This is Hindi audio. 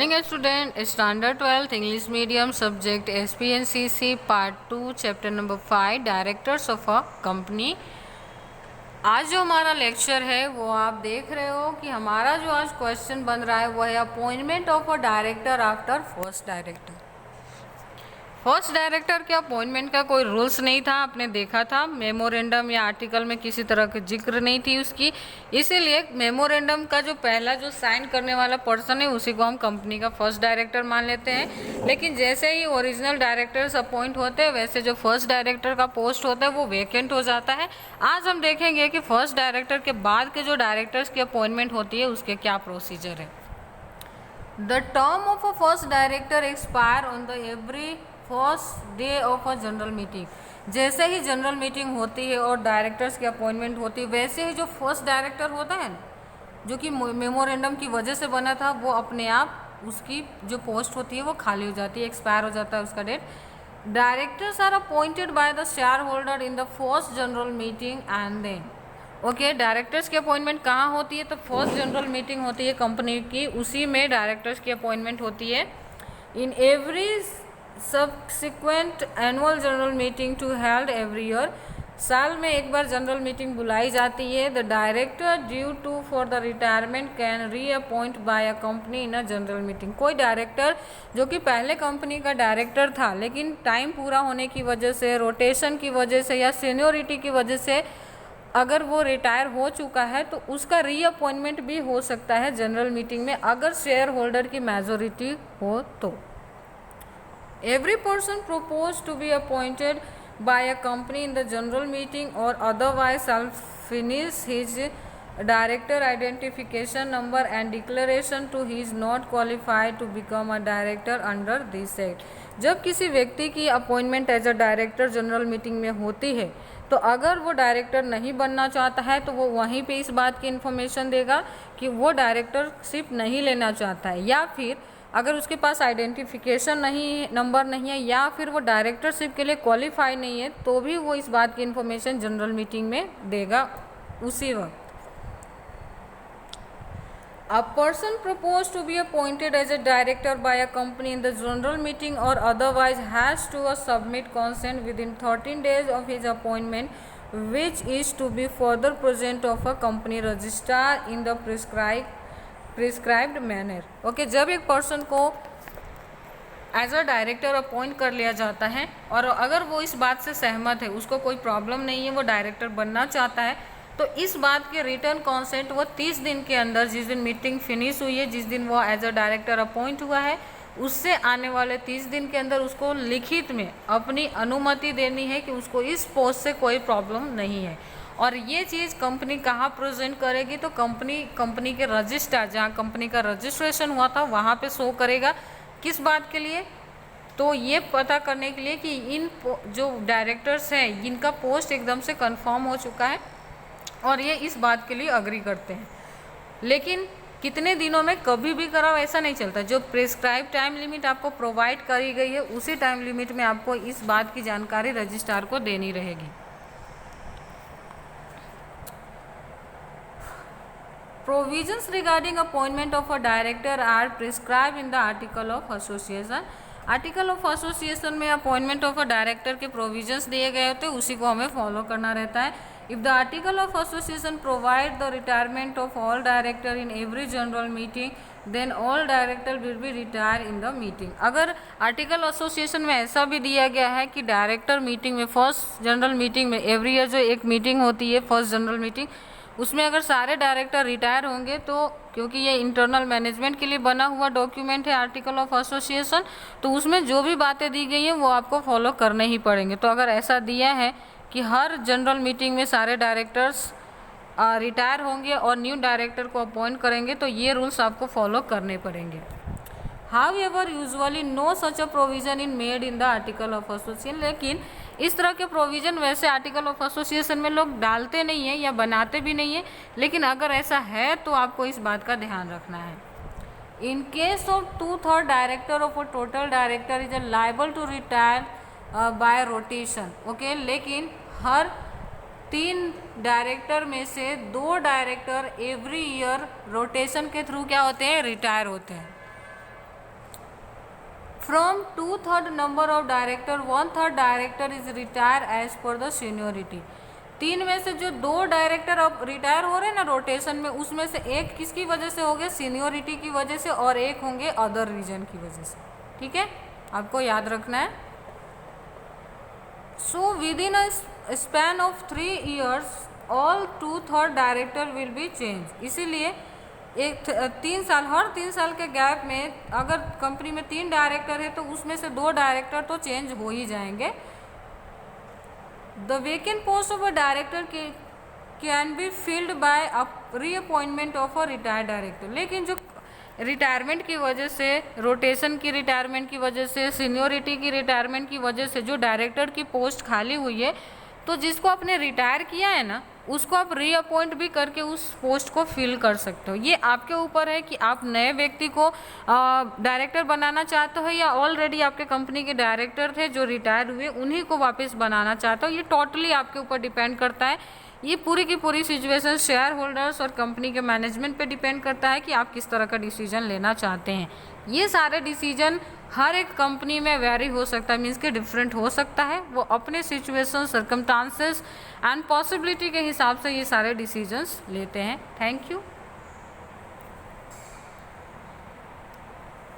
Student standard 12th English medium subject SPNCC part 2 chapter number 5 directors of a company. आज जो हमारा लेक्चर है वो आप देख रहे हो कि हमारा जो आज क्वेश्चन बन रहा है वो है appointment of a director after first director. First director के अपॉइंटमेंट का कोई रूल्स नहीं था, आपने देखा था मेमोरेंडम या आर्टिकल में किसी तरह की जिक्र नहीं थी उसकी, इसीलिए मेमोरेंडम का जो पहला जो साइन करने वाला पर्सन है उसी को हम कंपनी का फर्स्ट डायरेक्टर मान लेते हैं। लेकिन जैसे ही ओरिजिनल डायरेक्टर्स अपॉइंट होते हैं वैसे जो फर्स्ट डायरेक्टर का पोस्ट होता है वो वेकेंट हो जाता है। आज हम देखेंगे कि फर्स्ट डायरेक्टर के बाद के जो डायरेक्टर्स की अपॉइंटमेंट होती है उसके क्या प्रोसीजर है। The term of a first director expire on the every first day of a general meeting. जैसे ही जनरल मीटिंग होती है और डायरेक्टर्स की अपॉइंटमेंट होती है वैसे ही जो फर्स्ट डायरेक्टर होता है जो कि मेमोरेंडम की वजह से बना था वो अपने आप उसकी जो पोस्ट होती है वो खाली हो जाती है, एक्सपायर हो जाता है उसका date. Directors are appointed by the share holder in the first general meeting and then okay directors की अपॉइंटमेंट कहाँ होती है तो फर्स्ट जनरल मीटिंग होती है कंपनी की, उसी में डायरेक्टर्स की अपॉइंटमेंट होती है। In every subsequent annual general meeting to held every year, साल में एक बार जनरल मीटिंग बुलाई जाती है। The director due to for the retirement can reappoint by a company in a general meeting. कोई डायरेक्टर जो कि पहले कंपनी का डायरेक्टर था लेकिन टाइम पूरा होने की वजह से, रोटेशन की वजह से या सीनियोरिटी की वजह से अगर वो रिटायर हो चुका है तो उसका रीअपॉइंटमेंट भी हो सकता है जनरल मीटिंग में अगर शेयर होल्डर की मेजोरिटी हो तो। Every person proposed to be appointed by a company in the general meeting or otherwise shall furnish his director identification number and declaration to he is not qualified to become a director under this act। जब किसी व्यक्ति की appointment as a director general meeting में होती है तो अगर वो डायरेक्टर नहीं बनना चाहता है तो वो वहीं पे इस बात की इन्फॉर्मेशन देगा कि वो डायरेक्टरशिप नहीं लेना चाहता है, या फिर अगर उसके पास आइडेंटिफिकेशन नंबर नहीं है या फिर वो डायरेक्टरशिप के लिए क्वालिफाई नहीं है तो भी वो इस बात की इन्फॉर्मेशन जनरल मीटिंग में देगा उसी वक्त। A person proposed to be appointed as a director by a company in the general meeting or otherwise has to submit consent within 13 days of his appointment, which is to be further present of a company registrar in the prescribed manner। Okay जब एक पर्सन को एज अ डायरेक्टर अपॉइंट कर लिया जाता है और अगर वो इस बात से सहमत है, उसको कोई प्रॉब्लम नहीं है, वो डायरेक्टर बनना चाहता है, तो इस बात के रिटर्न कॉन्सेंट वो 30 दिन के अंदर, जिस दिन मीटिंग फिनिश हुई है, जिस दिन वो एज अ डायरेक्टर अपॉइंट हुआ है, उससे आने वाले 30 दिन के अंदर उसको लिखित में अपनी अनुमति देनी है कि उसको इस पोस्ट से कोई प्रॉब्लम नहीं है। और ये चीज़ कंपनी कहाँ प्रेजेंट करेगी तो कंपनी के रजिस्टर, जहाँ कंपनी का रजिस्ट्रेशन हुआ था वहाँ पे शो करेगा। किस बात के लिए तो ये पता करने के लिए कि इन जो डायरेक्टर्स हैं इनका पोस्ट एकदम से कंफर्म हो चुका है और ये इस बात के लिए अग्री करते हैं। लेकिन कितने दिनों में कभी भी कराओ ऐसा नहीं चलता, जो प्रिस्क्राइब टाइम लिमिट आपको प्रोवाइड करी गई है उसी टाइम लिमिट में आपको इस बात की जानकारी रजिस्ट्रार को देनी रहेगी। Provisions regarding appointment of a director are prescribed in the Article of Association। Article of association में अपॉइंटमेंट ऑफ अ डायरेक्टर के प्रोविजंस दिए गए होते हैं, उसी को हमें फॉलो करना रहता है। If the article of association provide the retirement of all director in every general meeting then all director will be retire in the meeting. अगर आर्टिकल एसोसिएशन में ऐसा भी दिया गया है कि डायरेक्टर मीटिंग में, फर्स्ट जनरल मीटिंग में, एवरी ईयर जो एक मीटिंग होती है फर्स्ट जनरल मीटिंग, उसमें अगर सारे डायरेक्टर रिटायर होंगे तो क्योंकि ये इंटरनल मैनेजमेंट के लिए बना हुआ डॉक्यूमेंट है आर्टिकल ऑफ एसोसिएशन, तो उसमें जो भी बातें दी गई हैं वो आपको फॉलो करने ही पड़ेंगे। तो अगर ऐसा दिया है कि हर जनरल मीटिंग में सारे डायरेक्टर्स रिटायर होंगे और न्यू डायरेक्टर को अपॉइंट करेंगे तो ये रूल्स आपको फॉलो करने पड़ेंगे। However, usually no such a provision is made in the article of association। लेकिन इस तरह के प्रोविज़न वैसे आर्टिकल ऑफ एसोसिएशन में लोग डालते नहीं हैं या बनाते भी नहीं हैं, लेकिन अगर ऐसा है तो आपको इस बात का ध्यान रखना है। In case of 2/3 director of a total director is liable to retire by rotation. Okay, लेकिन हर 3 डायरेक्टर में से 2 डायरेक्टर एवरी ईयर रोटेशन के थ्रू क्या होते हैं, रिटायर होते हैं। From 2/3 number of director 1/3 director is retire as per the seniority. 3 में से जो 2 डायरेक्टर अब रिटायर हो रहे हैं ना रोटेशन में, उसमें से एक किसकी वजह से हो गए, सीनियोरिटी की वजह से, और एक होंगे अदर रीजन की वजह से। ठीक है, आपको याद रखना है। So with in a span of 3 years all 2/3 director will B change. इसीलिए 3 साल, हर 3 साल के गैप में अगर कंपनी में 3 डायरेक्टर है तो उसमें से 2 डायरेक्टर तो चेंज हो ही जाएंगे। The vacant post of a director can be filled by reappointment of a retired director. लेकिन जो रिटायरमेंट की वजह से, रोटेशन की रिटायरमेंट की वजह से, सीनियोरिटी की रिटायरमेंट की वजह से जो डायरेक्टर की पोस्ट खाली हुई है, तो जिसको आपने रिटायर किया है ना, उसको आप रीअपॉइंट भी करके उस पोस्ट को फिल कर सकते हो। ये आपके ऊपर है कि आप नए व्यक्ति को डायरेक्टर बनाना चाहते हो या ऑलरेडी आपके कंपनी के डायरेक्टर थे जो रिटायर हुए उन्हीं को वापस बनाना चाहते हो। ये टोटली आपके ऊपर डिपेंड करता है। ये पूरी की पूरी सिचुएशन शेयर होल्डर्स और कंपनी के मैनेजमेंट पे डिपेंड करता है कि आप किस तरह का डिसीजन लेना चाहते हैं। ये सारे डिसीजन हर एक कंपनी में वेरी हो सकता है, मीन्स के डिफरेंट हो सकता है। वो अपने सिचुएशन, सर्कमस्टांसेस एंड पॉसिबिलिटी के हिसाब से ये सारे डिसीजंस लेते हैं। Thank you.